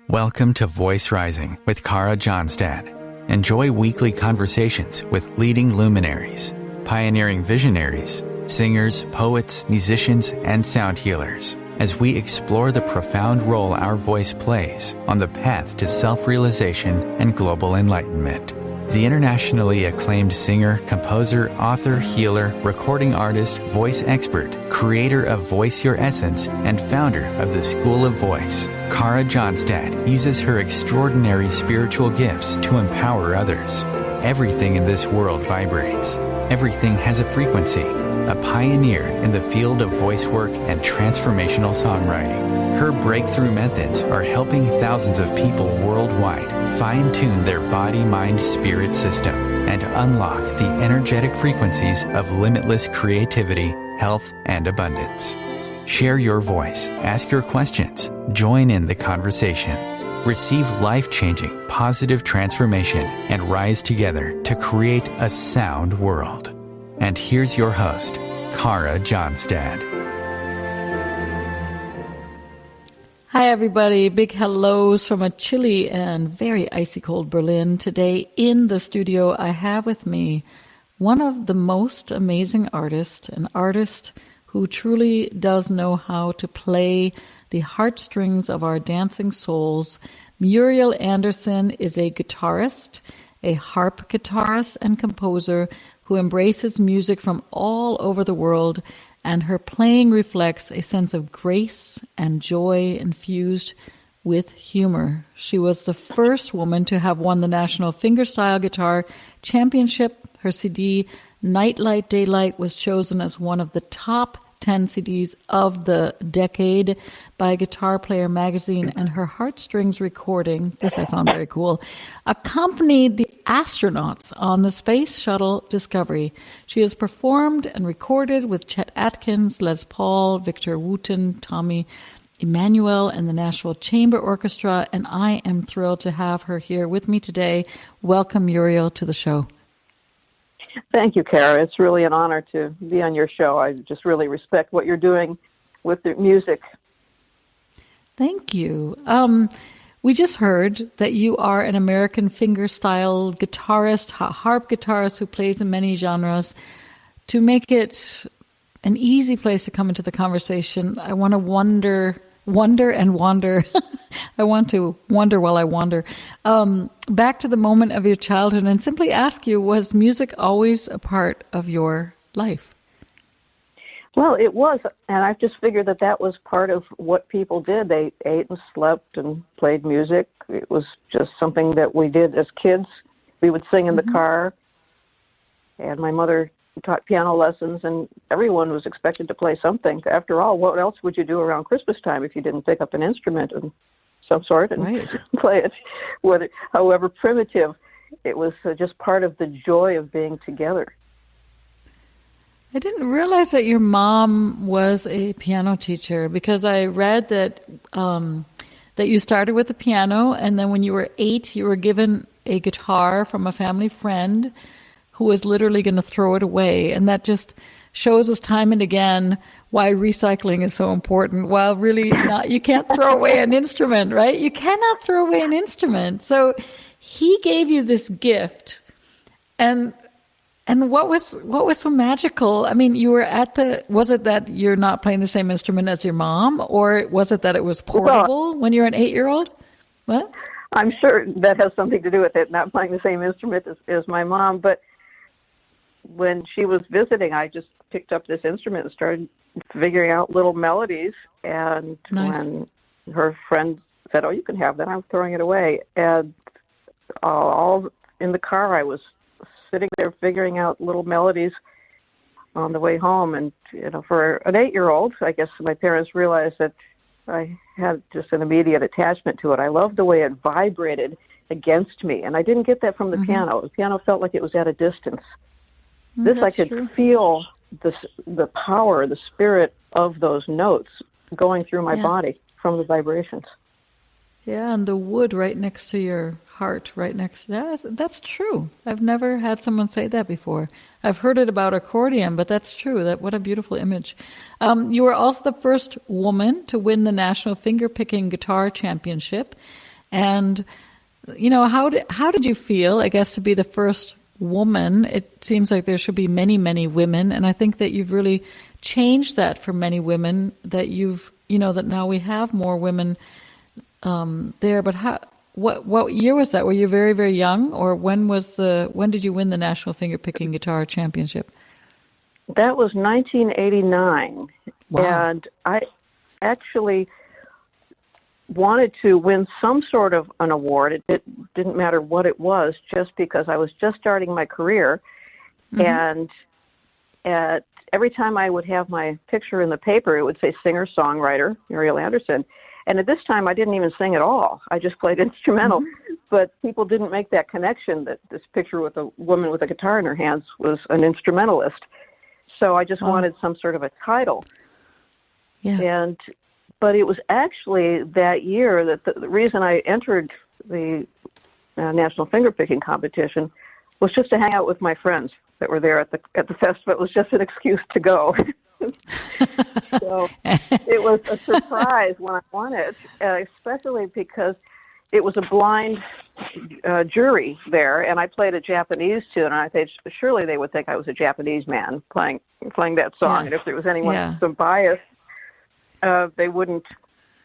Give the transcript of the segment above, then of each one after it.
Welcome to Voice Rising with Kara Johnstad. Enjoy weekly conversations with leading luminaries, pioneering visionaries, singers, poets, musicians, and sound healers as we explore the profound role our voice plays on the path to self-realization and global enlightenment. The internationally acclaimed singer, composer, author, healer, recording artist, voice expert, creator of Voice Your Essence, and founder of the School of Voice, Kara Johnstad uses her extraordinary spiritual gifts to empower others. Everything in this world vibrates. Everything has a frequency. A pioneer in the field of voice work and transformational songwriting. Her breakthrough methods are helping thousands of people worldwide fine-tune their body-mind-spirit system and unlock the energetic frequencies of limitless creativity, health, and abundance. Share your voice, ask your questions, join in the conversation. Receive life-changing, positive transformation and rise together to create a sound world. And here's your host, Kara Johnstad. Hi, everybody. Big hellos from a chilly and very icy cold Berlin. Today in the studio, I have with me one of the most amazing artists, an artist who truly does know how to play the heartstrings of our dancing souls. Muriel Anderson is a guitarist, a harp guitarist and composer who embraces music from all over the world, and her playing reflects a sense of grace and joy infused with humor. She was the first woman to have won the National Fingerstyle Guitar Championship. Her CD, Nightlight Daylight, was chosen as one of the top 10 CDs of the decade by Guitar Player magazine, and her Heartstrings recording, this I found very cool, accompanied the astronauts on the Space Shuttle Discovery. She has performed and recorded with Chet Atkins, Les Paul, Victor Wooten, Tommy Emmanuel, and the Nashville Chamber Orchestra, and I am thrilled to have her here with me today. Welcome, Muriel, to the show. Thank you, Kara. It's really an honor to be on your show. I just really respect what you're doing with the music. Thank you. We just heard that you are an American fingerstyle guitarist, harp guitarist who plays in many genres. To make it an easy place to come into the conversation, I want to wonder and wander. I want to wonder while I wander. Back to the moment of your childhood and simply ask you, was music always a part of your life? Well, it was, and I've just figured that was part of what people did. They ate and slept and played music. It was just something that we did as kids. We would sing in the car, and my mother taught piano lessons, and everyone was expected to play something. After all, what else would you do around Christmas time if you didn't pick up an instrument of some sort and play it, however primitive? It was just part of the joy of being together. I didn't realize that your mom was a piano teacher, because I read that that you started with the piano, and then when you were 8, you were given a guitar from a family friend who was literally going to throw it away. And that just shows us time and again why recycling is so important. While really not, you can't throw away an instrument, right? You cannot throw away an instrument. So he gave you this gift. And what was so magical? I mean, you were was it that you're not playing the same instrument as your mom, or was it that it was portable when you're an 8-year-old? What? I'm sure that has something to do with it, not playing the same instrument as my mom. But when she was visiting, I just picked up this instrument and started figuring out little melodies. And when her friend said, "Oh, you can have that," I'm throwing it away. And all in the car, I was sitting there figuring out little melodies on the way home. And, for an 8-year-old, I guess my parents realized that I had just an immediate attachment to it. I loved the way it vibrated against me. And I didn't get that from the piano. The piano felt like it was at a distance. This I could feel the power, the spirit of those notes going through my body from the vibrations. Yeah, and the wood right next to your heart, right next to that. That's true. I've never had someone say that before. I've heard it about accordion, but that's true. What a beautiful image. You were also the first woman to win the National Fingerpicking Guitar Championship. And, how did you feel, I guess, to be the first woman? It seems like there should be many, many women. And I think that you've really changed that for many women, that that now we have more women there. But what year was that? Were you very, very young, or when did you win the National Fingerpicking Guitar Championship? That was 1989. Wow. And I actually wanted to win some sort of an award. It didn't matter what it was, just because I was just starting my career. And every time I would have my picture in the paper, it would say singer-songwriter Muriel Anderson. And at this time, I didn't even sing at all. I just played instrumental. But people didn't make that connection that this picture with a woman with a guitar in her hands was an instrumentalist. So I just wanted some sort of a title. Yeah. But it was actually that year that the reason I entered the National Fingerpicking competition was just to hang out with my friends that were there at the festival. It was just an excuse to go. So it was a surprise when I won it, especially because it was a blind jury there, and I played a Japanese tune, and I thought surely they would think I was a Japanese man playing that song, and if there was anyone with some bias, they wouldn't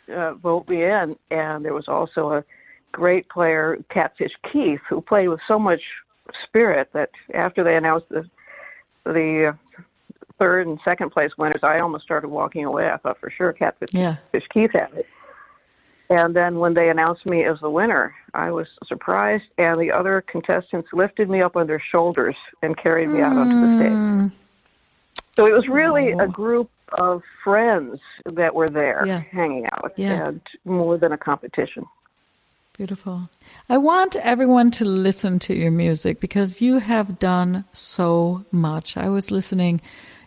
vote me in. And there was also a great player, Catfish Keith, who played with so much spirit that after they announced the third and second place winners, I almost started walking away. I thought for sure Catfish Keith had it. And then when they announced me as the winner, I was surprised, and the other contestants lifted me up on their shoulders and carried me out onto the stage. So it was really a group of friends that were there hanging out, and more than a competition. Beautiful. I want everyone to listen to your music because you have done so much. I was listening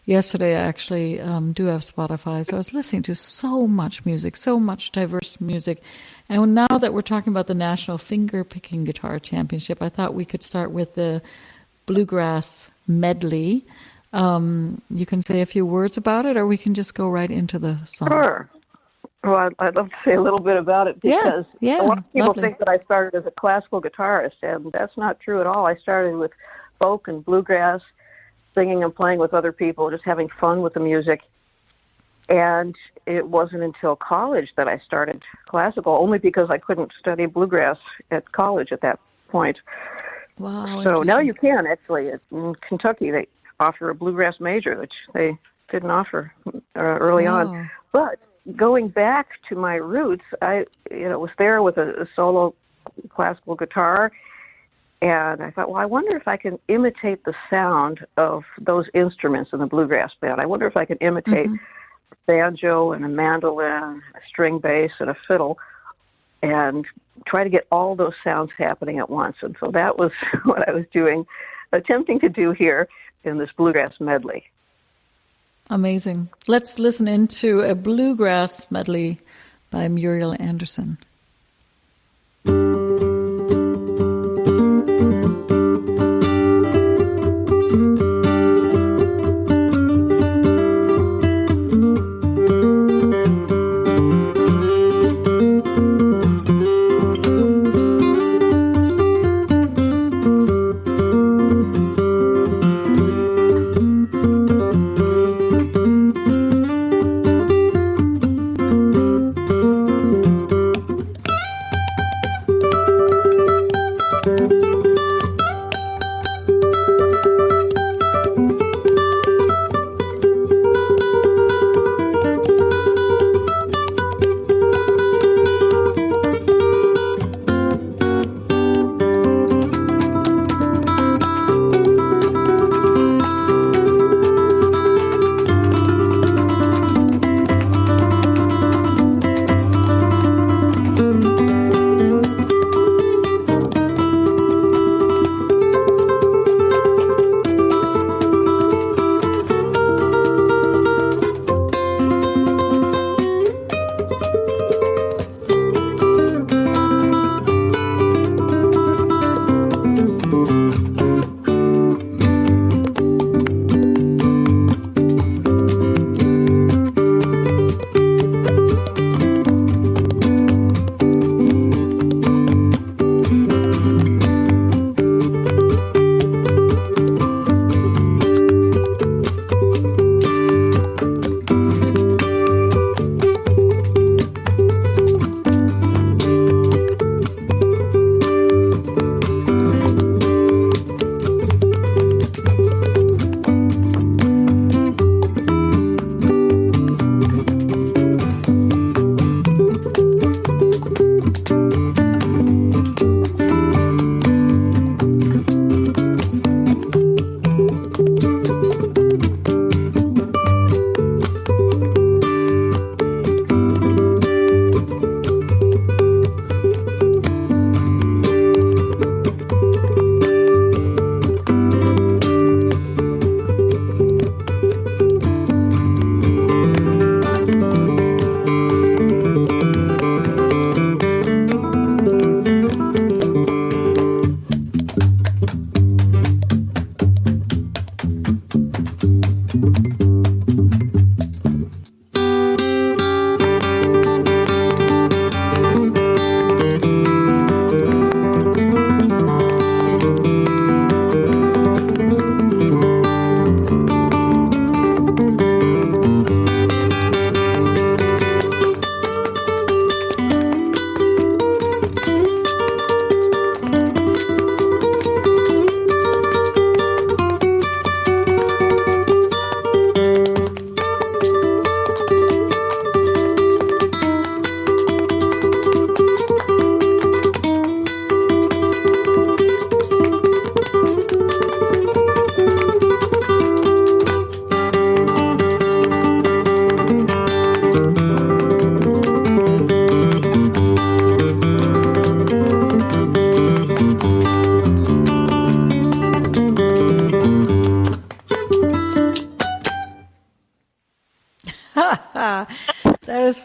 yesterday. I actually do have Spotify, so I was listening to so much music, so much diverse music. And now that we're talking about the National Fingerpicking Guitar Championship, I thought we could start with the Bluegrass medley. You can say a few words about it, or we can just go right into the song. Sure. Well, I'd love to say a little bit about it because a lot of people think that I started as a classical guitarist, and that's not true at all. I started with folk and bluegrass, singing and playing with other people, just having fun with the music. And it wasn't until college that I started classical, only because I couldn't study bluegrass at college at that point. Wow. So now you can, actually. In Kentucky, they offer a bluegrass major, which they didn't offer early on. But going back to my roots, I was there with a solo classical guitar, and I thought, well, I wonder if I can imitate the sound of those instruments in the bluegrass band. I wonder if I can imitate a banjo and a mandolin, a string bass, and a fiddle, and try to get all those sounds happening at once. And so that was what I was attempting to do here in this bluegrass medley. Amazing. Let's listen into a bluegrass medley by Muriel Anderson.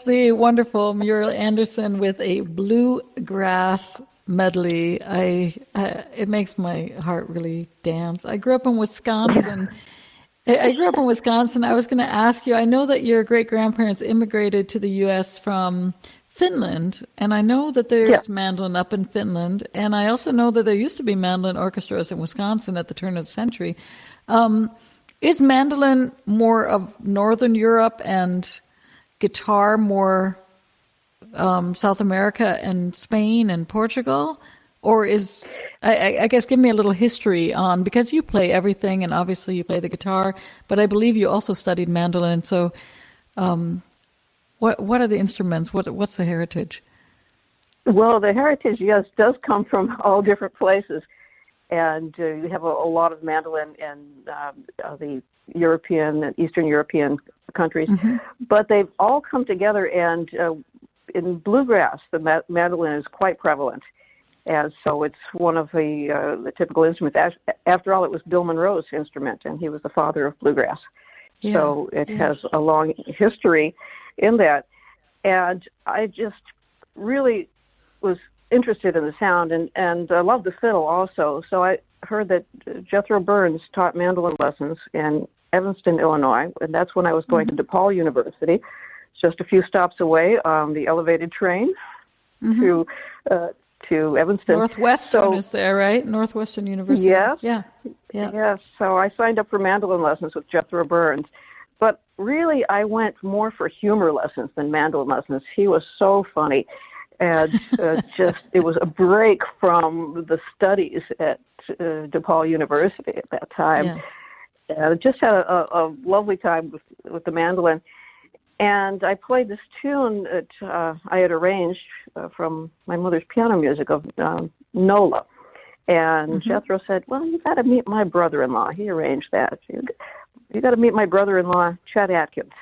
the wonderful Muriel Anderson with a bluegrass medley. It makes my heart really dance. I grew up in Wisconsin. I was going to ask you, I know that your great-grandparents immigrated to the U.S. from Finland, and I know that there's mandolin up in Finland, and I also know that there used to be mandolin orchestras in Wisconsin at the turn of the century. Is mandolin more of Northern Europe and guitar more South America and Spain and Portugal? Or is, I guess, give me a little history on, because you play everything and obviously you play the guitar, but I believe you also studied mandolin. So what are the instruments? What's the heritage? Well, the heritage, yes, does come from all different places. And you have a lot of mandolin in the European and Eastern European countries. Mm-hmm. But they've all come together, and in bluegrass, the mandolin is quite prevalent. And so it's one of the typical instruments. After all, it was Bill Monroe's instrument, and he was the father of bluegrass. Yeah, so it has a long history in that. And I just really was interested in the sound, and I love the fiddle also. So I heard that Jethro Burns taught mandolin lessons in Evanston, Illinois, and that's when I was going to DePaul University, just a few stops away on the elevated train to Evanston. Northwestern is there, right? Northwestern University. Yes. Yeah. Yes. So I signed up for mandolin lessons with Jethro Burns. But really, I went more for humor lessons than mandolin lessons. He was so funny. And it was a break from the studies at DePaul University at that time. Yeah. Just had a lovely time with the mandolin. And I played this tune that I had arranged from my mother's piano music of Nola. And Jethro said, well, you got to meet my brother-in-law. He arranged that. You got to meet my brother-in-law, Chet Atkins.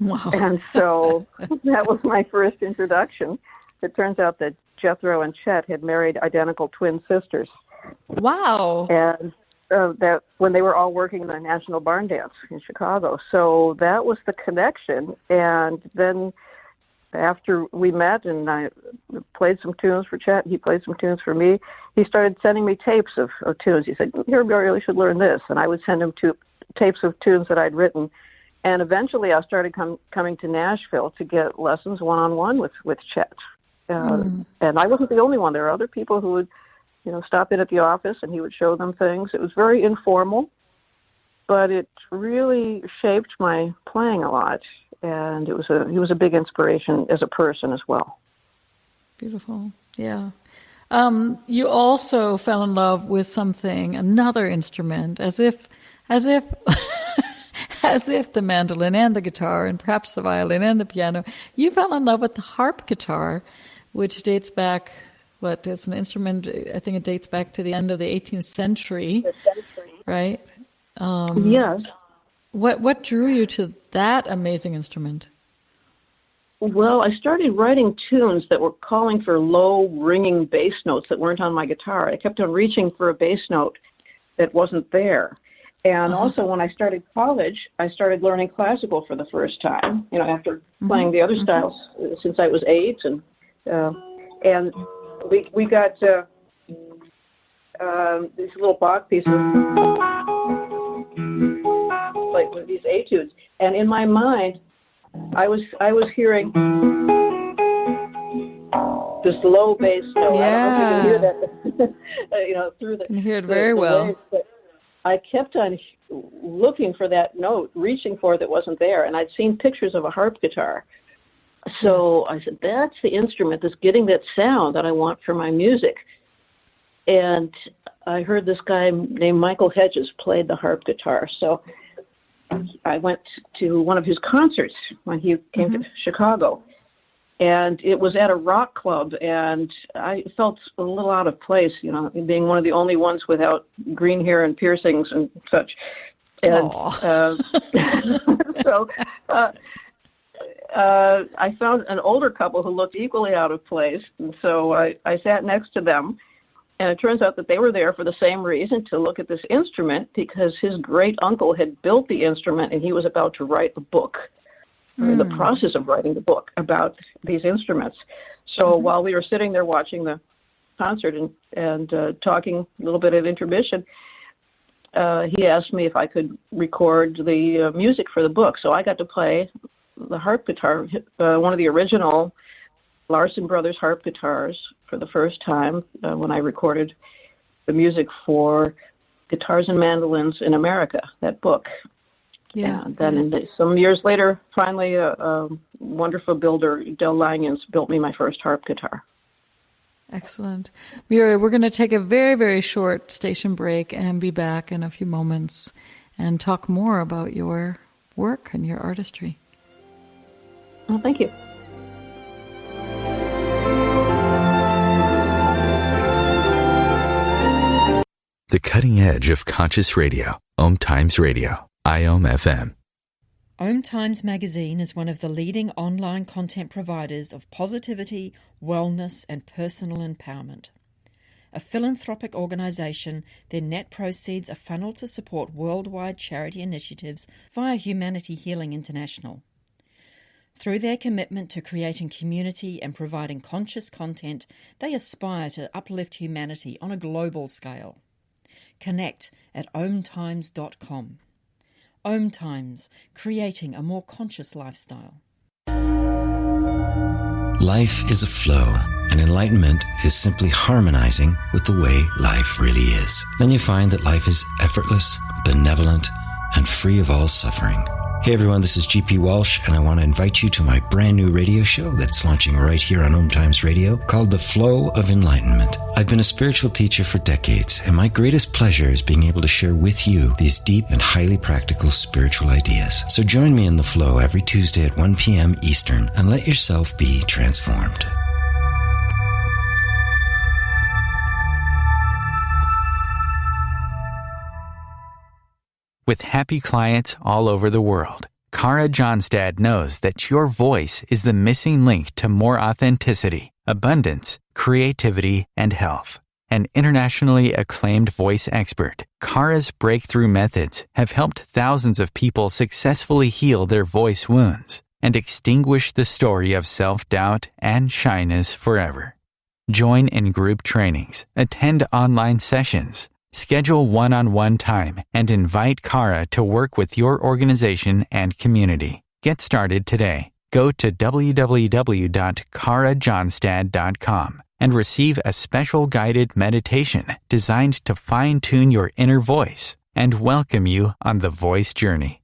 Wow. And so that was my first introduction. It turns out that Jethro and Chet had married identical twin sisters. Wow. And that when they were all working in the National Barn Dance in Chicago. So that was the connection. And then after we met and I played some tunes for Chet, he played some tunes for me, he started sending me tapes of tunes. He said, here, you really should learn this. And I would send him tapes of tunes that I'd written. And eventually I started coming to Nashville to get lessons one-on-one with Chet. And I wasn't the only one. There were other people who would, stop in at the office and he would show them things. It was very informal, but it really shaped my playing a lot. And he was a big inspiration as a person as well. Beautiful. Yeah. You also fell in love with another instrument, as if as if the mandolin and the guitar and perhaps the violin and the piano. You fell in love with the harp guitar, which dates back, it's an instrument, I think it dates back to the end of the 18th century, right? Yes. What drew you to that amazing instrument? Well, I started writing tunes that were calling for low, ringing bass notes that weren't on my guitar. I kept on reaching for a bass note that wasn't there. And also, when I started college, I started learning classical for the first time, after playing the other styles since I was 8. And we got these little Bach pieces, like with these etudes. And in my mind, I was hearing this low bass note. Yeah. I don't know if you can hear that, through the. You can hear it very well. Waves, but I kept on looking for that note, reaching for it that wasn't there, and I'd seen pictures of a harp guitar. So I said, that's the instrument that's getting that sound that I want for my music. And I heard this guy named Michael Hedges played the harp guitar. So I went to one of his concerts when he came to Chicago. And it was at a rock club, and I felt a little out of place, being one of the only ones without green hair and piercings and such. And so I found an older couple who looked equally out of place, and so I sat next to them. And it turns out that they were there for the same reason, to look at this instrument, because his great uncle had built the instrument, and he was about to write a book. or in the process of writing the book about these instruments. So while we were sitting there watching the concert and talking a little bit at intermission, he asked me if I could record the music for the book. So I got to play the harp guitar, one of the original Larson Brothers harp guitars for the first time when I recorded the music for Guitars and Mandolins in America, that book. Yeah. And then some years later, finally, a wonderful builder, Del Langens, built me my first harp guitar. Excellent. Muriel, we're going to take a very, very short station break and be back in a few moments and talk more about your work and your artistry. Well, thank you. The cutting edge of conscious radio. OMTimes Radio. IOM FM. OMTimes magazine is one of the leading online content providers of positivity, wellness, and personal empowerment. A philanthropic organization, their net proceeds are funneled to support worldwide charity initiatives via Humanity Healing International. Through their commitment to creating community and providing conscious content, they aspire to uplift humanity on a global scale. Connect at omtimes.com. OMTimes, creating a more conscious lifestyle. Life is a flow, and enlightenment is simply harmonizing with the way life really is. Then you find that life is effortless, benevolent, and free of all suffering. Hey everyone, this is GP Walsh, and I want to invite you to my brand new radio show that's launching right here on OMTimes Radio called The Flow of Enlightenment. I've been a spiritual teacher for decades, and my greatest pleasure is being able to share with you these deep and highly practical spiritual ideas. So join me in The Flow every Tuesday at 1 p.m. Eastern and let yourself be transformed. With happy clients all over the world, Kara Johnstad knows that your voice is the missing link to more authenticity, abundance, creativity, and health. An internationally acclaimed voice expert, Kara's breakthrough methods have helped thousands of people successfully heal their voice wounds and extinguish the story of self-doubt and shyness forever. Join in group trainings, attend online sessions, schedule one-on-one time, and invite Kara to work with your organization and community. Get started today. Go to www.karajohnstad.com and receive a special guided meditation designed to fine-tune your inner voice and welcome you on the voice journey.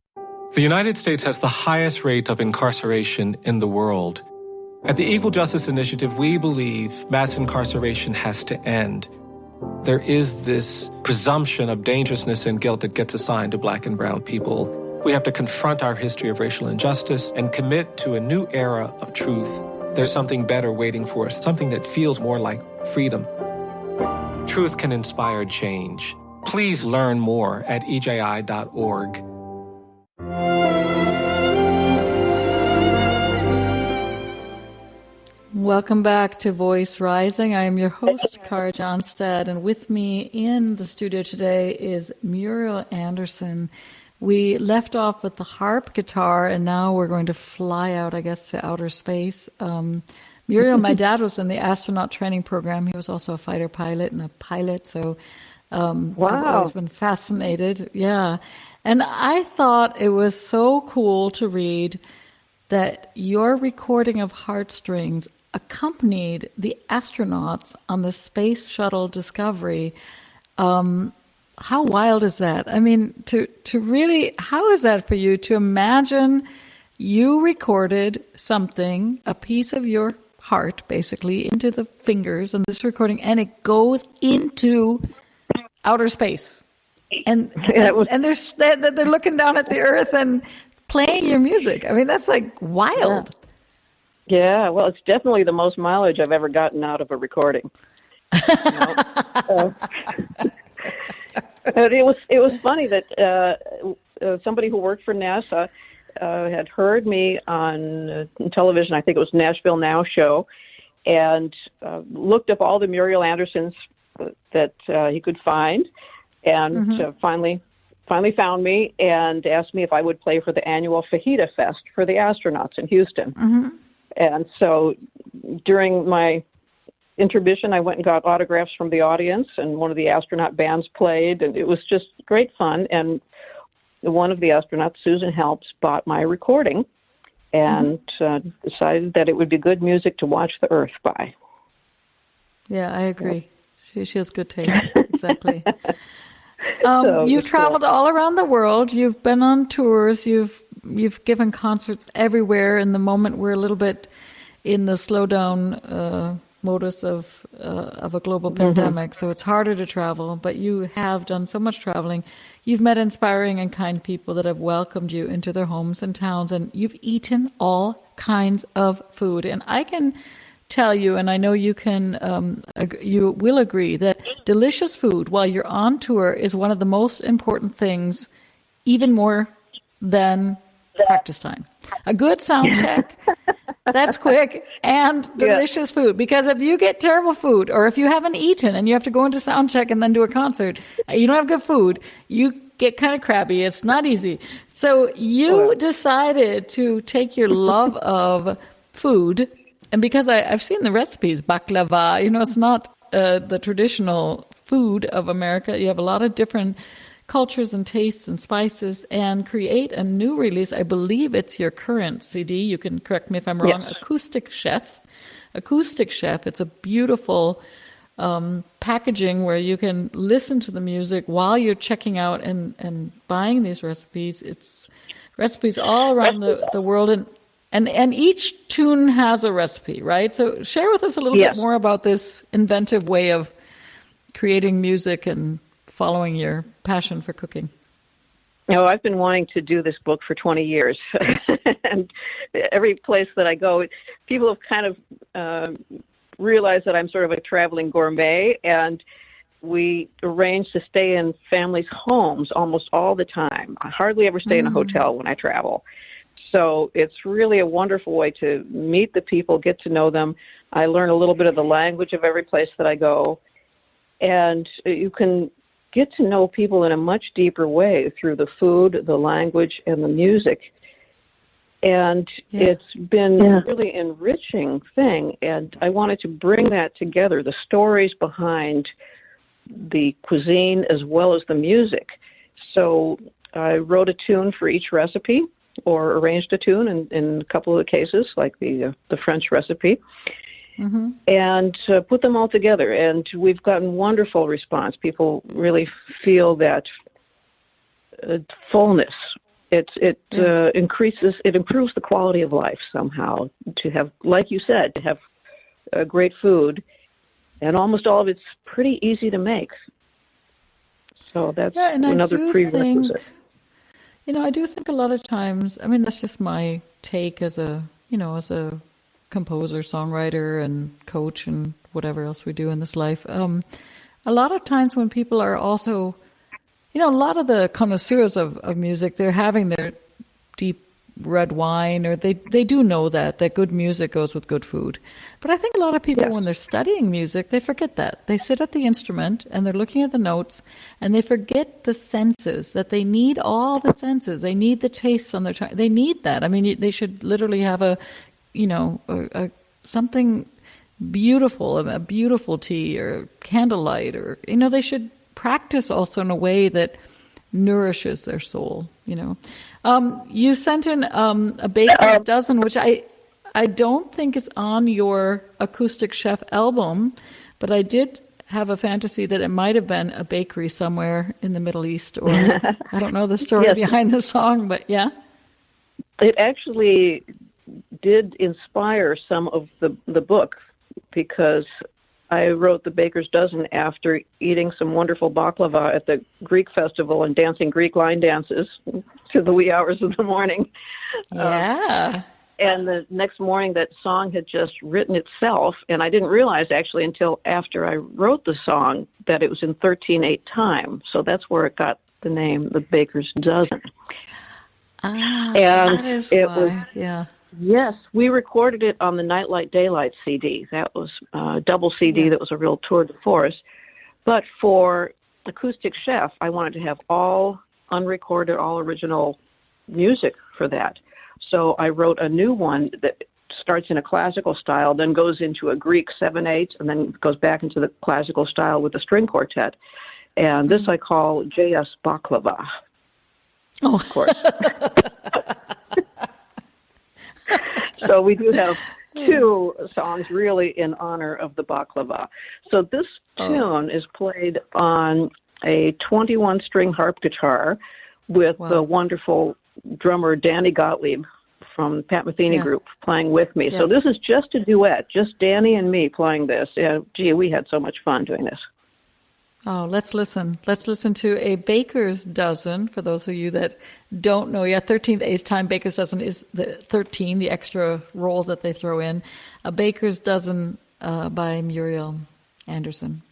The United States has the highest rate of incarceration in the world. At the Equal Justice Initiative, we believe mass incarceration has to end. There is this presumption of dangerousness and guilt that gets assigned to Black and brown people. We have to confront our history of racial injustice and commit to a new era of truth. There's something better waiting for us, something that feels more like freedom. Truth can inspire change. Please learn more at eji.org. Welcome back to Voice Rising. I am your host, Kara Johnstad, and with me in the studio today is Muriel Anderson. We left off with the harp guitar, and now we're going to fly out, I guess, to outer space. Muriel, my dad was in the astronaut training program. He was also a fighter pilot and a pilot, so I've always been fascinated. Yeah. And I thought it was so cool to read that your recording of Heartstrings accompanied the astronauts on the space shuttle Discovery. How wild is that? I mean, to really, how is that for you to imagine you recorded something, a piece of your heart, basically, into the fingers and this recording, and it goes into outer space, and they're looking down at the Earth and playing your music. I mean, that's like wild. Yeah, well, it's definitely the most mileage I've ever gotten out of a recording. But it was funny that somebody who worked for NASA had heard me on television. I think it was Nashville Now show, and looked up all the Muriel Andersons that he could find, and finally finally found me and asked me if I would play for the annual Fajita Fest for the astronauts in Houston. Mm-hmm. And so during my intermission, I went and got autographs from the audience, and one of the astronaut bands played, and it was just great fun. And one of the astronauts, Susan Helps, bought my recording and decided that it would be good music to watch the Earth by. Yeah, I agree. She has good taste. Exactly. So you've traveled all around the world. You've been on tours. You've given concerts everywhere. In the moment, we're a little bit in the slowdown modus of a global pandemic, so it's harder to travel. But you have done so much traveling. You've met inspiring and kind people that have welcomed you into their homes and towns, and you've eaten all kinds of food. And I can tell you, and I know you can, you will agree, that delicious food while you're on tour is one of the most important things, even more than practice time. A good sound check, that's quick, and delicious food. Because if you get terrible food, or if you haven't eaten and you have to go into sound check and then do a concert, you don't have good food, you get kind of crabby. It's not easy. So you decided to take your love of food, and because I've seen the recipes, baklava, it's not the traditional food of America. You have a lot of different cultures and tastes and spices, and create a new release. I believe it's your current CD. You can correct me if I'm wrong. Yes. Acoustic Chef. It's a beautiful packaging where you can listen to the music while you're checking out and buying these recipes. It's recipes all around the world, and each tune has a recipe, right? So share with us a little bit more about this inventive way of creating music and following your passion for cooking. I've been wanting to do this book for 20 years. And every place that I go, people have kind of realized that I'm sort of a traveling gourmet, and we arrange to stay in families' homes almost all the time. I hardly ever stay in a hotel when I travel. So it's really a wonderful way to meet the people, get to know them. I learn a little bit of the language of every place that I go. And you can get to know people in a much deeper way through the food, the language, and the music. And it's been a really enriching thing. And I wanted to bring that together, the stories behind the cuisine as well as the music. So I wrote a tune for each recipe, or arranged a tune in a couple of the cases, like the French recipe. And put them all together, and we've gotten wonderful response. People really feel that fullness. It improves the quality of life somehow. To have, like you said, to have great food, and almost all of it's pretty easy to make. So that's another prerequisite. I do think a lot of times, that's just my take as a composer, songwriter, and coach, and whatever else we do in this life. A lot of times when people are also, a lot of the connoisseurs of music, they're having their deep red wine, or they do know that good music goes with good food. But I think a lot of people, when they're studying music, they forget that. They sit at the instrument and they're looking at the notes, and they forget the senses, that they need all the senses. They need the taste on their tongue. They need that. They should literally have something beautiful, a beautiful tea or candlelight, or, they should practice also in a way that nourishes their soul, You sent in a baker's dozen, which I don't think is on your Acoustic Chef album, but I did have a fantasy that it might have been a bakery somewhere in the Middle East, or I don't know the story behind the song, but yeah. It actually did inspire some of the book, because I wrote The Baker's Dozen after eating some wonderful baklava at the Greek festival and dancing Greek line dances to the wee hours of the morning. Yeah. And the next morning, that song had just written itself, and I didn't realize actually until after I wrote the song that it was in 13/8 time. So that's where it got the name The Baker's Dozen. And that is why. Yes, we recorded it on the Nightlight Daylight CD. That was a double CD that was a real tour de force. But for Acoustic Chef, I wanted to have all unrecorded, all original music for that. So I wrote a new one that starts in a classical style, then goes into a Greek 7/8, and then goes back into the classical style with the string quartet. And this I call J.S. Baklava. Oh, of course. So we do have two songs really in honor of the baklava. So this tune is played on a 21-string harp guitar with the wonderful drummer Danny Gottlieb from Pat Metheny Group playing with me. Yes. So this is just a duet, just Danny and me playing this. Gee, we had so much fun doing this. Oh, let's listen. Let's listen to a baker's dozen. For those of you that don't know yet, 13th eighth time baker's dozen is the 13, the extra roll that they throw in. A baker's dozen by Muriel Anderson.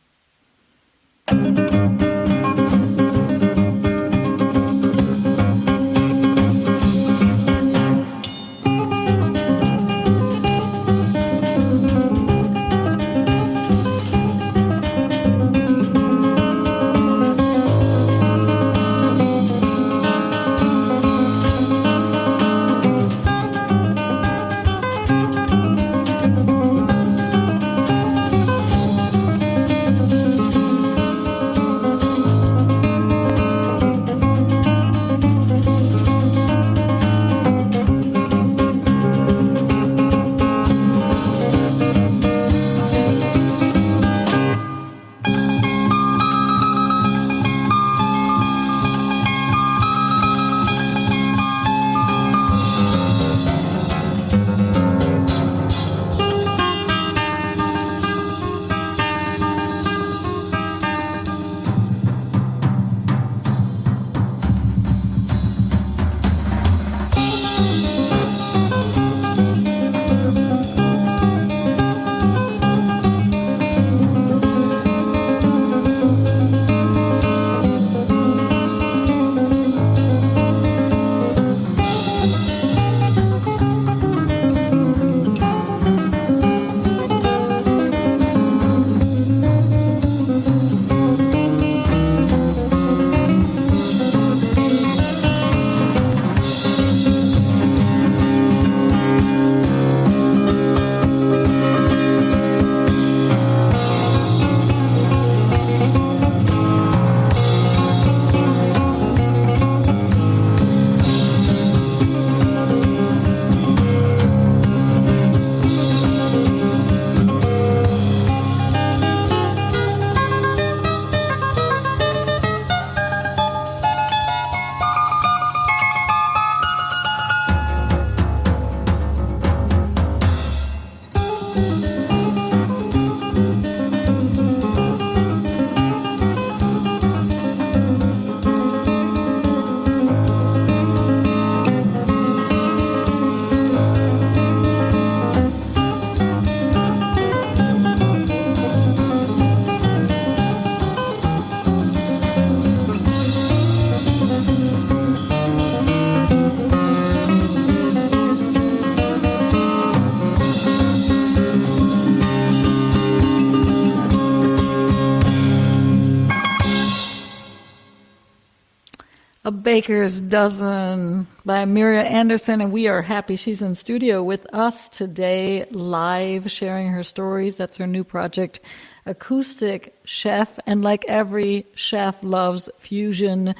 A Baker's Dozen by Muriel Anderson, and we are happy she's in studio with us today, live, sharing her stories. That's her new project, Acoustic Chef. And like every chef loves fusion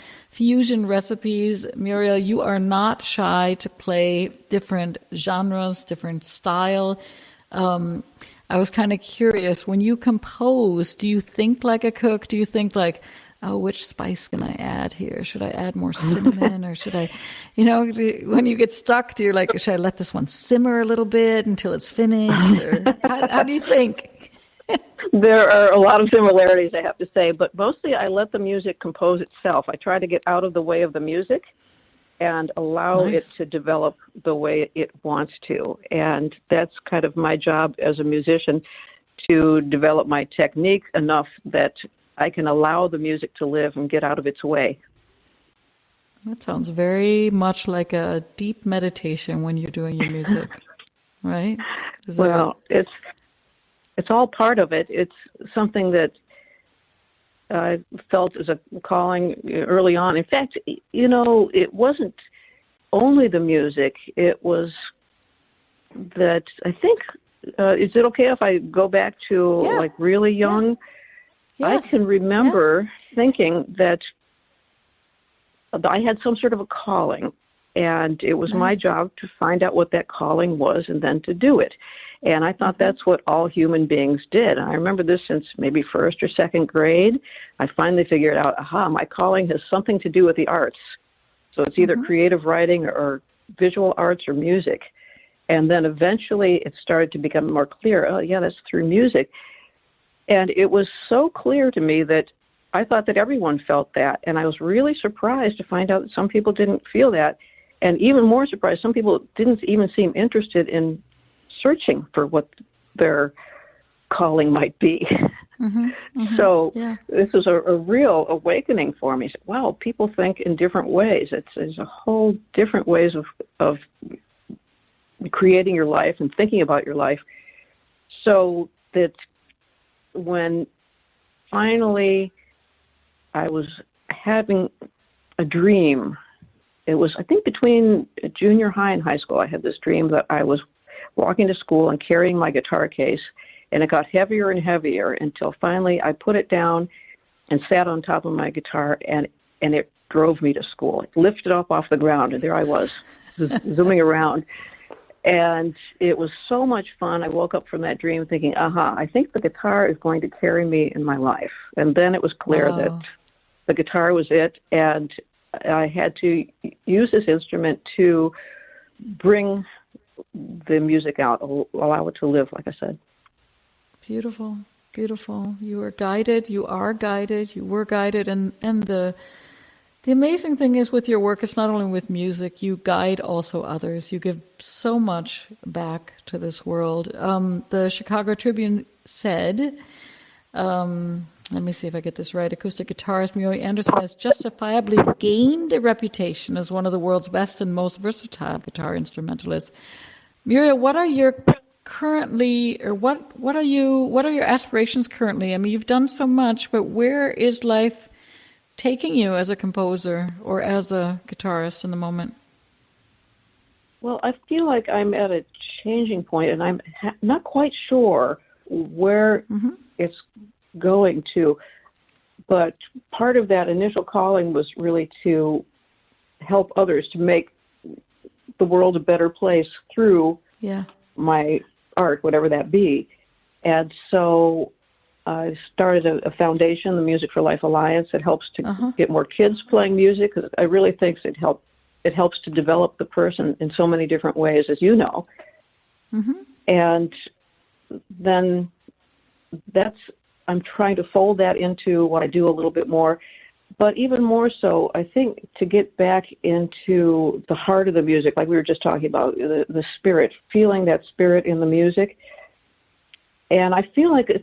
recipes, Muriel, you are not shy to play different genres, different style. I was kind of curious, when you compose, do you think like a cook? Do you think like, oh, which spice can I add here? Should I add more cinnamon, or should I, when you get stuck, you're like, should I let this one simmer a little bit until it's finished? Or how do you think? There are a lot of similarities, I have to say, but mostly I let the music compose itself. I try to get out of the way of the music and allow it to develop the way it wants to. And that's kind of my job as a musician, to develop my technique enough that I can allow the music to live and get out of its way. That sounds very much like a deep meditation when you're doing your music, right? Well, it's all part of it. It's something that I felt as a calling early on. In fact, it wasn't only the music. It was that I think, is it okay if I go back to like really young? Yeah. Yes. I can remember thinking that I had some sort of a calling, and it was my job to find out what that calling was and then to do it. And I thought that's what all human beings did. And I remember this since maybe first or second grade. I finally figured out, my calling has something to do with the arts. So it's either creative writing or visual arts or music. And then eventually it started to become more clear. Oh, yeah, that's through music. And it was so clear to me that I thought that everyone felt that. And I was really surprised to find out that some people didn't feel that. And even more surprised, some people didn't even seem interested in searching for what their calling might be. So this was a real awakening for me. Wow, people think in different ways. There's a whole different ways of creating your life and thinking about your life. So that when finally I was having a dream, it was, I think, between junior high and high school, I had this dream that I was walking to school and carrying my guitar case, and it got heavier and heavier until finally I put it down and sat on top of my guitar, and it drove me to school. It lifted up off the ground, and there I was, zooming around. And it was so much fun. I woke up from that dream thinking, I think the guitar is going to carry me in my life. And then it was clear that the guitar was it, and I had to use this instrument to bring the music out, allow it to live, like I said. Beautiful, beautiful. You are guided, you were guided, and the amazing thing is with your work, it's not only with music, you guide also others. You give so much back to this world. The Chicago Tribune said, let me see if I get this right, acoustic guitarist Muriel Anderson has justifiably gained a reputation as one of the world's best and most versatile guitar instrumentalists. Muriel, what are your currently, or what are your aspirations currently? I mean, you've done so much, but where is life taking you as a composer or as a guitarist in the moment? Well, I feel like I'm at a changing point, and I'm not quite sure where it's going to. But part of that initial calling was really to help others, to make the world a better place through my art, whatever that be. And so I started a foundation, the Music for Life Alliance, that helps to get more kids playing music, because I really think it helps to develop the person in so many different ways, as you know. And then I'm trying to fold that into what I do a little bit more. But even more so, I think, to get back into the heart of the music, like we were just talking about, the spirit, feeling that spirit in the music. And I feel like at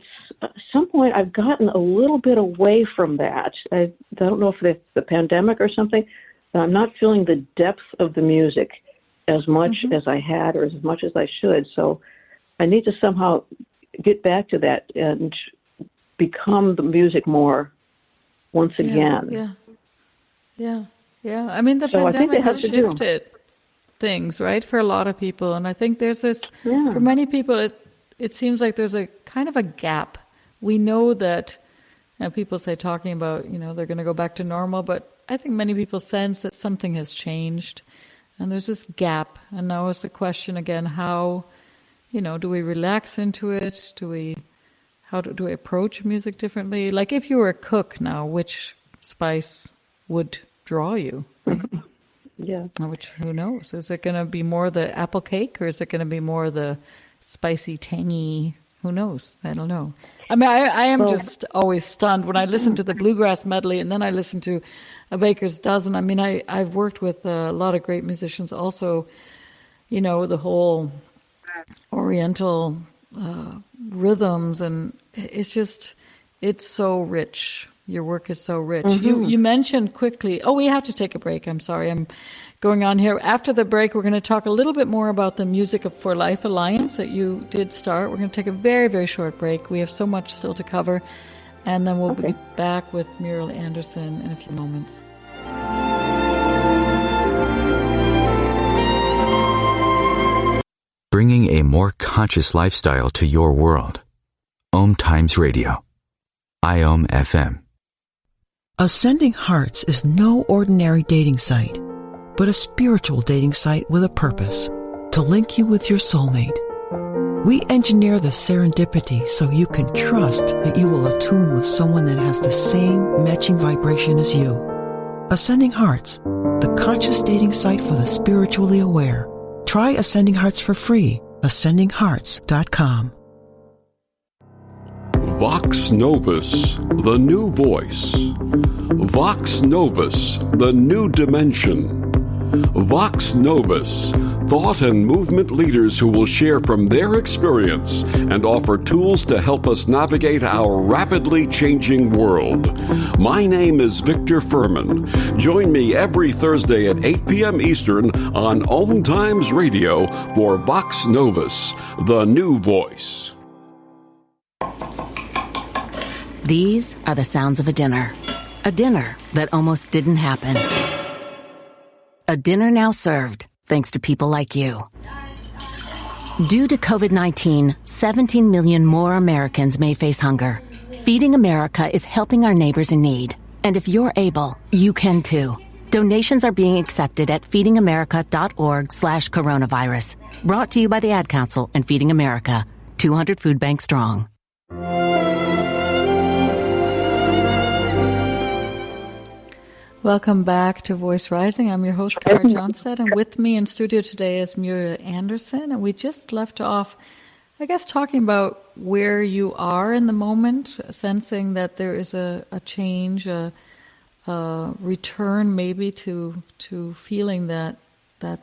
some point I've gotten a little bit away from that. I don't know if it's the pandemic or something, but I'm not feeling the depth of the music as much as I had, or as much as I should. So I need to somehow get back to that and become the music more once again. Yeah. I mean, the pandemic has shifted things, right, for a lot of people. And I think there's this, for many people, it seems like there's a kind of a gap. We know that, people say talking about, they're going to go back to normal, but I think many people sense that something has changed. And there's this gap. And now it's the question again, how, do we relax into it? How do we approach music differently? Like if you were a cook now, which spice would draw you? Right? Which, who knows? Is it going to be more the apple cake, or is it going to be more the spicy, tangy? Who knows? I don't know. I mean, I am just always stunned when I listen to the Bluegrass medley, and then I listen to A Baker's Dozen. I mean, I've worked with a lot of great musicians also, the whole Oriental rhythms, and it's so rich. Your work is so rich. You mentioned quickly, we have to take a break. I'm sorry, I'm going on here. After the break, we're going to talk a little bit more about the Music for Life Alliance that you did start. We're going to take a very, very short break. We have so much still to cover. and then we'll Okay. be back with Muriel Anderson in a few moments. Bringing a more conscious lifestyle to your world. OMTimes Radio. IOM FM. Ascending Hearts is no ordinary dating site, but a spiritual dating site with a purpose, to link you with your soulmate. We engineer the serendipity so you can trust that you will attune with someone that has the same matching vibration as you. Ascending Hearts, the conscious dating site for the spiritually aware. Try Ascending Hearts for free. AscendingHearts.com. Vox Novus, the new voice. Vox Novus, the new dimension. Vox Novus, thought and movement leaders who will share from their experience and offer tools to help us navigate our rapidly changing world. My name is Victor Furman. Join me every Thursday at 8 p.m. Eastern on OMTimes Radio for Vox Novus, the new voice. These are the sounds of a dinner that almost didn't happen. A dinner now served, thanks to people like you. Due to COVID-19, 17 million more Americans may face hunger. Feeding America is helping our neighbors in need. And if you're able, you can too. Donations are being accepted at feedingamerica.org/coronavirus. Brought to you by the Ad Council and Feeding America, 200 food banks strong. Welcome back to Voice Rising. I'm your host, Kara Johnstad, and with me in studio today is Muriel Anderson. And we just left off, I guess, talking about where you are in the moment, sensing that there is a change, a return maybe to feeling that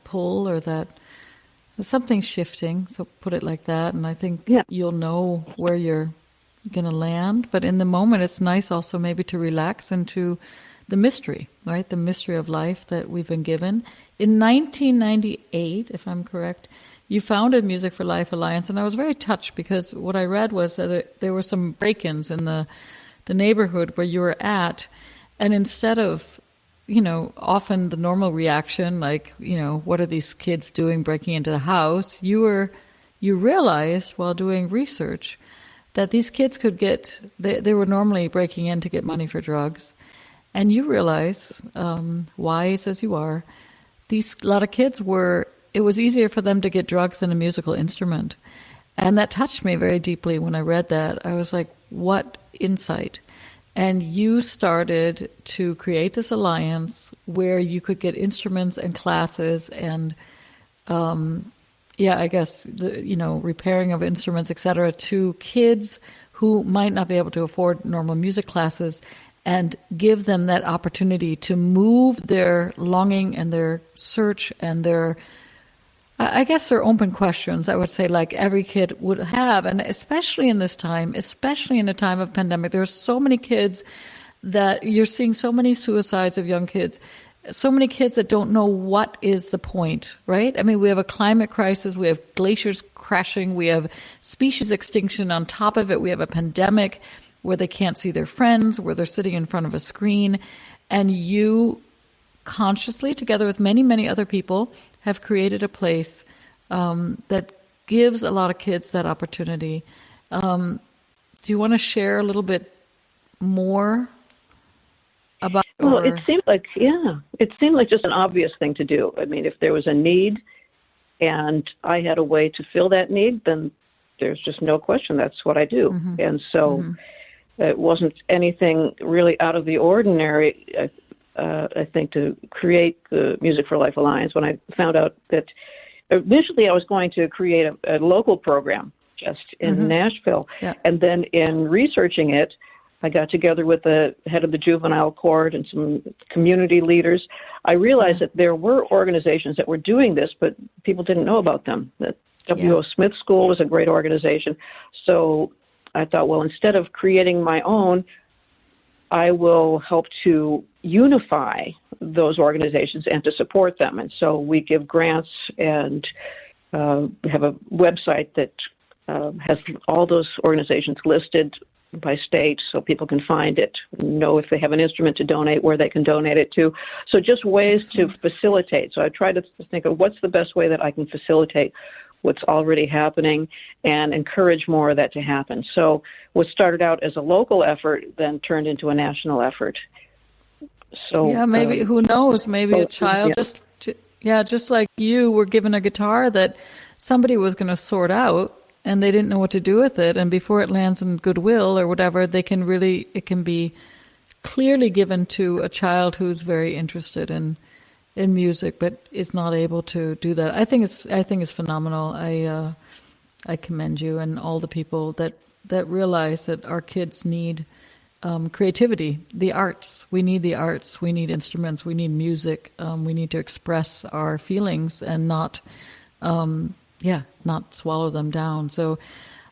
pull or that something shifting. So put it like that, and I think you'll know where you're going to land. But in the moment, it's nice also maybe to relax into the mystery, right? The mystery of life that we've been given. In 1998, if I'm correct, you founded Music for Life Alliance, and I was very touched because what I read was that there were some break-ins in the neighborhood where you were at, and instead of, often the normal reaction, like, what are these kids doing breaking into the house? You realized while doing research that these kids could they were normally breaking in to get money for drugs. And you realize, wise as you are, a lot of kids it was easier for them to get drugs than a musical instrument. And that touched me very deeply when I read that. I was like, what insight. And you started to create this alliance where you could get instruments and classes and, I guess, repairing of instruments, et cetera, to kids who might not be able to afford normal music classes, and give them that opportunity to move their longing and their search and their open questions, I would say, like every kid would have. And especially in this time, especially in a time of pandemic, there are so many kids that you're seeing so many suicides of young kids, so many kids that don't know what is the point, right? I mean, we have a climate crisis, we have glaciers crashing, we have species extinction on top of it, we have a pandemic where they can't see their friends, where they're sitting in front of a screen. And you consciously, together with many, many other people, have created a place that gives a lot of kids that opportunity. Do you want to share a little bit more about it? Well, it seemed like just an obvious thing to do. I mean, if there was a need and I had a way to fill that need, then there's just no question that's what I do. Mm-hmm. And so it wasn't anything really out of the ordinary, I think, to create the Music for Life Alliance. When I found out that initially I was going to create a local program just in Nashville. Yeah. And then in researching it, I got together with the head of the juvenile court and some community leaders. I realized that there were organizations that were doing this, but people didn't know about them. That W.O. Smith School was a great organization. So I thought, well, instead of creating my own, I will help to unify those organizations and to support them. And so we give grants and have a website that has all those organizations listed by state so people can find it, know if they have an instrument to donate, where they can donate it to. So just ways to facilitate. So I try to think of what's the best way that I can facilitate what's already happening and encourage more of that to happen. So what started out as a local effort then turned into a national effort. So yeah, maybe, who knows, maybe a child just like you were given a guitar that somebody was going to sort out and they didn't know what to do with it. And before it lands in Goodwill or whatever, it can be clearly given to a child who's very interested in music, but is not able to do that. I think it's phenomenal. I commend you and all the people that realize that our kids need creativity, the arts. We need the arts. We need instruments. We need music. We need to express our feelings and not swallow them down. So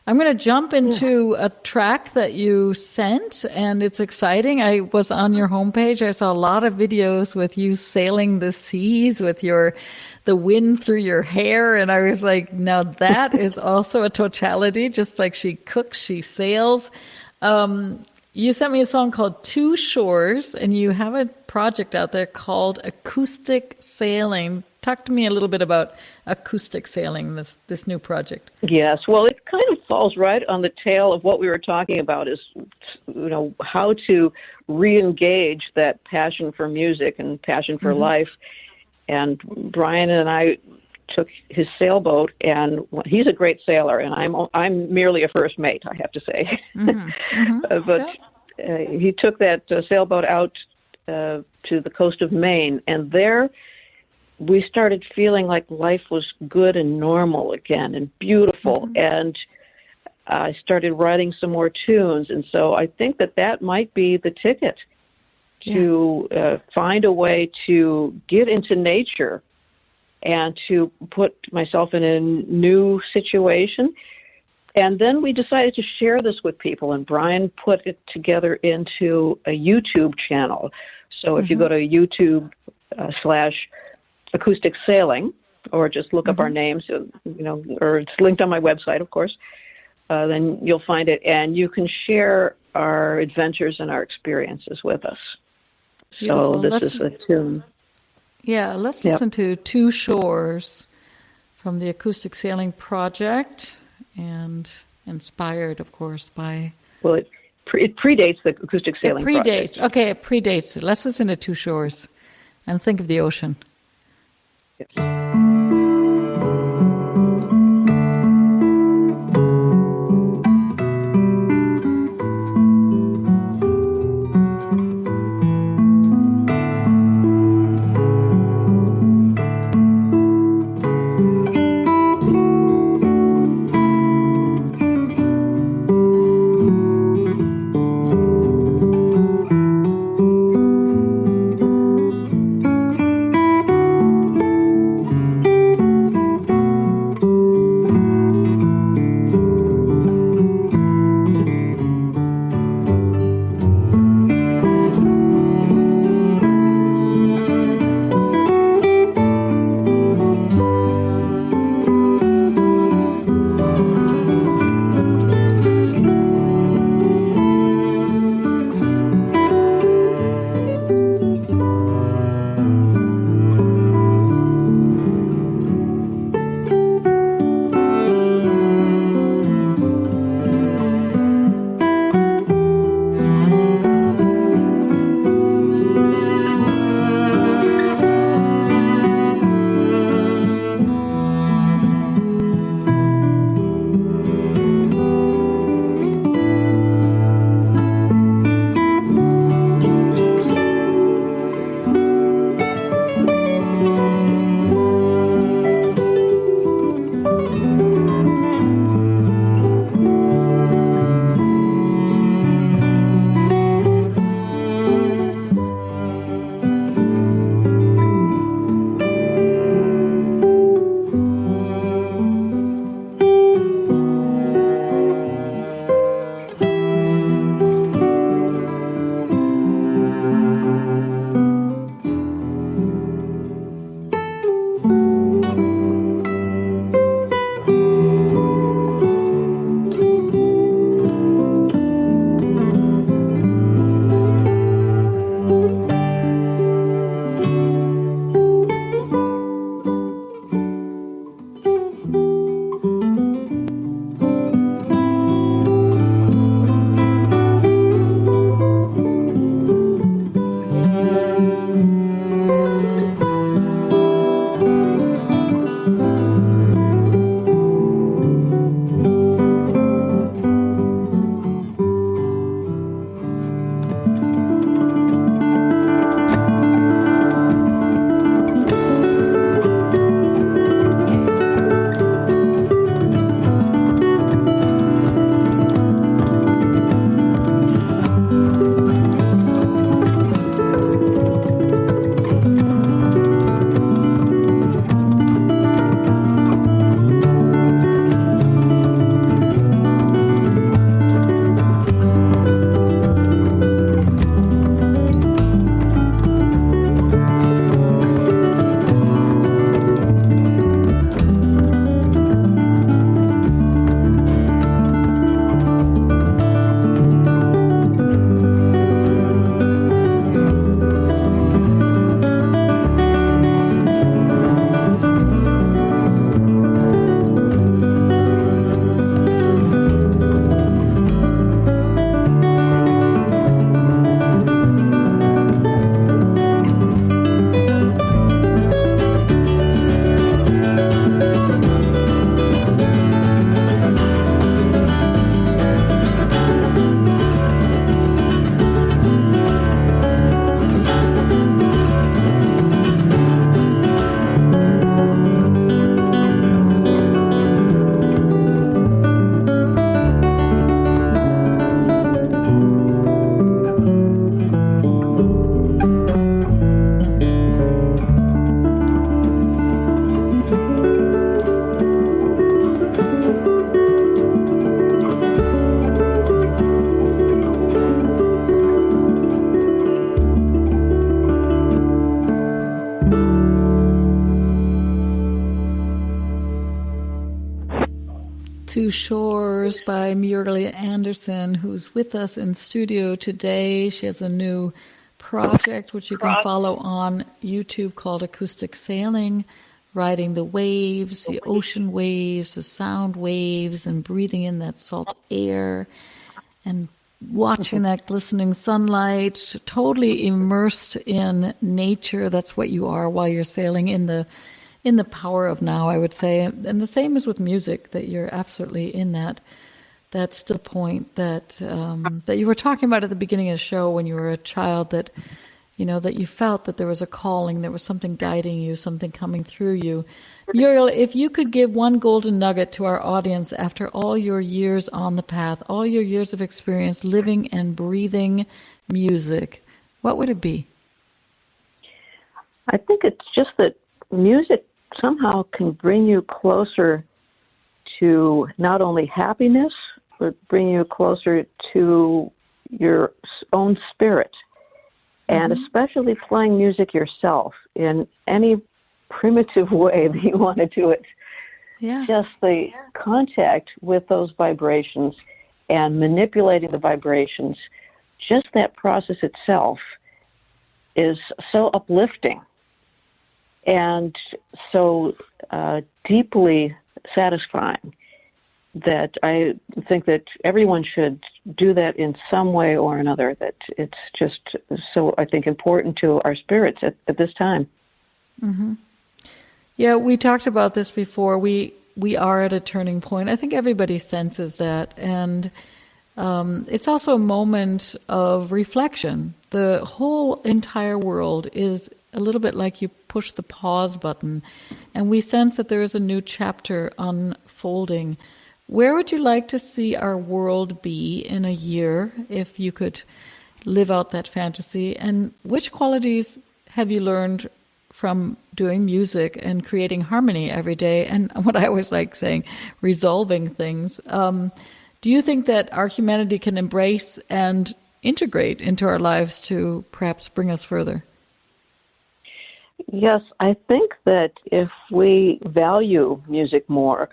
I'm going to jump into a track that you sent, and it's exciting. I was on your homepage. I saw a lot of videos with you sailing the seas with the wind through your hair, and I was like, now that is also a totality. Just like she cooks, she sails. You sent me a song called Two Shores, and you have a project out there called Acoustic Sailing. Talk to me a little bit about acoustic sailing, this new project. Yes, well, it kind of falls right on the tail of what we were talking about, is, how to re-engage that passion for music and passion for life. And Brian and I took his sailboat, and he's a great sailor, and I'm merely a first mate, I have to say. But he took that sailboat out to the coast of Maine, and there we started feeling like life was good and normal again and beautiful. And I started writing some more tunes. And so I think that might be the ticket to find a way to get into nature and to put myself in a new situation. And then we decided to share this with people, and Brian put it together into a YouTube channel. So if you go to YouTube /Acoustic Sailing, or just look up our names, or it's linked on my website, of course, then you'll find it, and you can share our adventures and our experiences with us. Beautiful. So this is a tune. Yeah, let's listen to Two Shores from the Acoustic Sailing Project, and inspired, of course, by... Well, it predates the Acoustic Sailing Project. Okay, it predates. Let's listen to Two Shores and think of the ocean. Yes. Two Shores by Muriel Anderson, who's with us in studio today. She has a new project which you can follow on YouTube called Acoustic Sailing, riding the waves, the ocean waves, the sound waves, and breathing in that salt air and watching that glistening sunlight, totally immersed in nature. That's what you are while you're sailing in the power of now, I would say. And the same is with music, that you're absolutely in that. That's the point that that you were talking about at the beginning of the show when you were a child, that that you felt that there was a calling, there was something guiding you, something coming through you. Muriel, if you could give one golden nugget to our audience after all your years on the path, all your years of experience living and breathing music, what would it be? I think it's just that music somehow can bring you closer to not only happiness, but bring you closer to your own spirit. And especially playing music yourself in any primitive way that you want to do it. Yeah. Just the contact with those vibrations and manipulating the vibrations, just that process itself is so uplifting and so deeply satisfying that I think that everyone should do that in some way or another, that it's just so, I think, important to our spirits at this time. Mm-hmm. Yeah, we talked about this before. We are at a turning point. I think everybody senses that. And it's also a moment of reflection. The whole entire world is a little bit like you push the pause button, and we sense that there is a new chapter unfolding. Where would you like to see our world be in a year if you could live out that fantasy? And which qualities have you learned from doing music and creating harmony every day? And what I always like saying, resolving things. Do you think that our humanity can embrace and integrate into our lives to perhaps bring us further? Yes, I think that if we value music more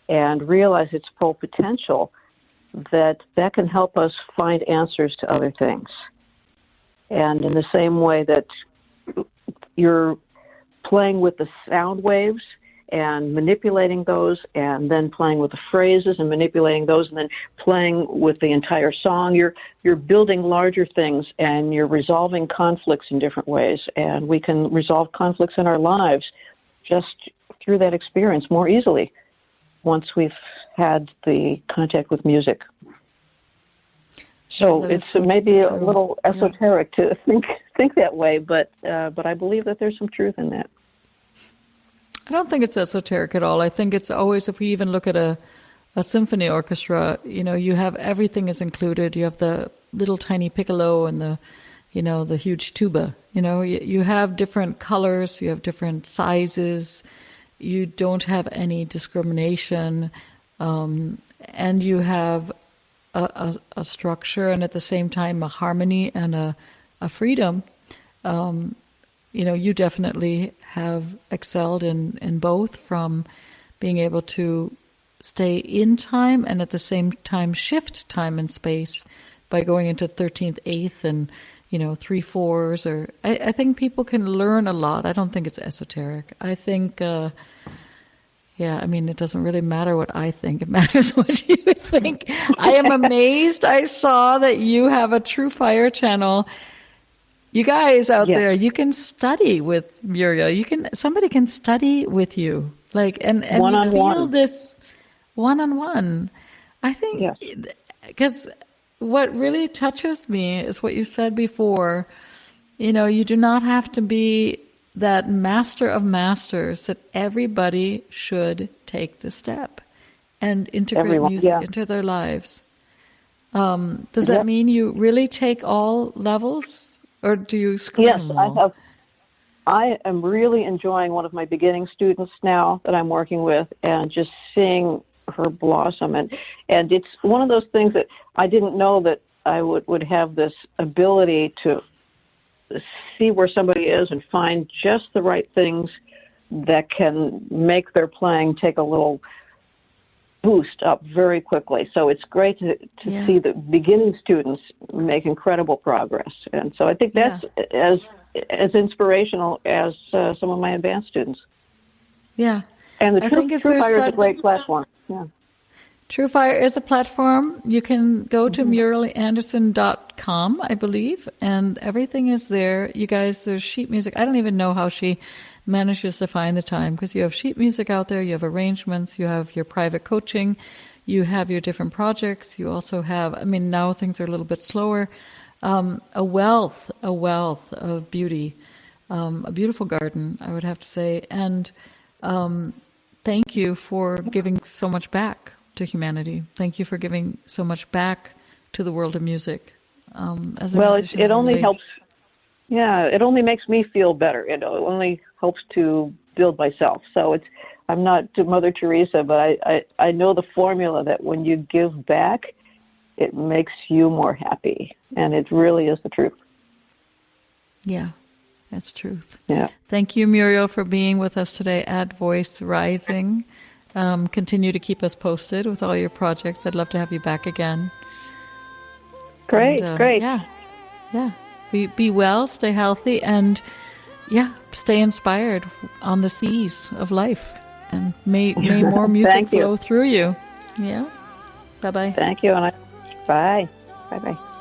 and realize its full potential, that can help us find answers to other things. And in the same way that you're playing with the sound waves and manipulating those, and then playing with the phrases and manipulating those, and then playing with the entire song, you're building larger things, and you're resolving conflicts in different ways. And we can resolve conflicts in our lives just through that experience more easily once we've had the contact with music. So it's maybe a little esoteric to think that way, but I believe that there's some truth in that. I don't think it's esoteric at all. I think it's always, if we even look at a symphony orchestra, you have everything is included. You have the little tiny piccolo and the huge tuba. You have different colors, you have different sizes. You don't have any discrimination, and you have a structure, and at the same time a harmony and a freedom. You definitely have excelled in both, from being able to stay in time and at the same time shift time and space by going into 13th, 8th, and 3/4. Or I think people can learn a lot. I don't think it's esoteric. I think, it doesn't really matter what I think. It matters what you think. I am amazed. I saw that you have a True Fire channel. You guys out there, you can study with Muriel. Somebody can study with you, and you feel this one-on-one. I think because what really touches me is what you said before. You do not have to be that master of masters, that everybody should take the step and integrate music into their lives. Does that mean you really take all levels? Or do you screen them all? I have. I am really enjoying one of my beginning students now that I'm working with, and just seeing her blossom. And it's one of those things that I didn't know that I would have this ability to see where somebody is and find just the right things that can make their playing take a little boost up very quickly. So it's great to see the beginning students make incredible progress. And so I think that's as inspirational as some of my advanced students. Yeah. And the TrueFire is a great platform. Yeah. TrueFire is a platform. You can go to murielanderson.com, I believe, and everything is there. You guys, there's sheet music. I don't even know how she manages to find the time, because you have sheet music out there, you have arrangements, you have your private coaching, you have your different projects. You also have, I mean, now things are a little bit slower, a wealth of beauty, a beautiful garden, I would have to say. And thank you for giving so much back to humanity. Thank you for giving so much back to the world of music. As a musician, it only helps. Yeah, it only makes me feel better. It only helps to build myself. So I'm not to Mother Teresa, but I know the formula that when you give back, it makes you more happy. And it really is the truth. Yeah, that's truth. Yeah. Thank you, Muriel, for being with us today at Voice Rising. Continue to keep us posted with all your projects. I'd love to have you back again. Great. Yeah. Be well, stay healthy, and stay inspired on the seas of life. And may more music flow through you. Yeah. Bye-bye. Thank you. And bye. Bye-bye.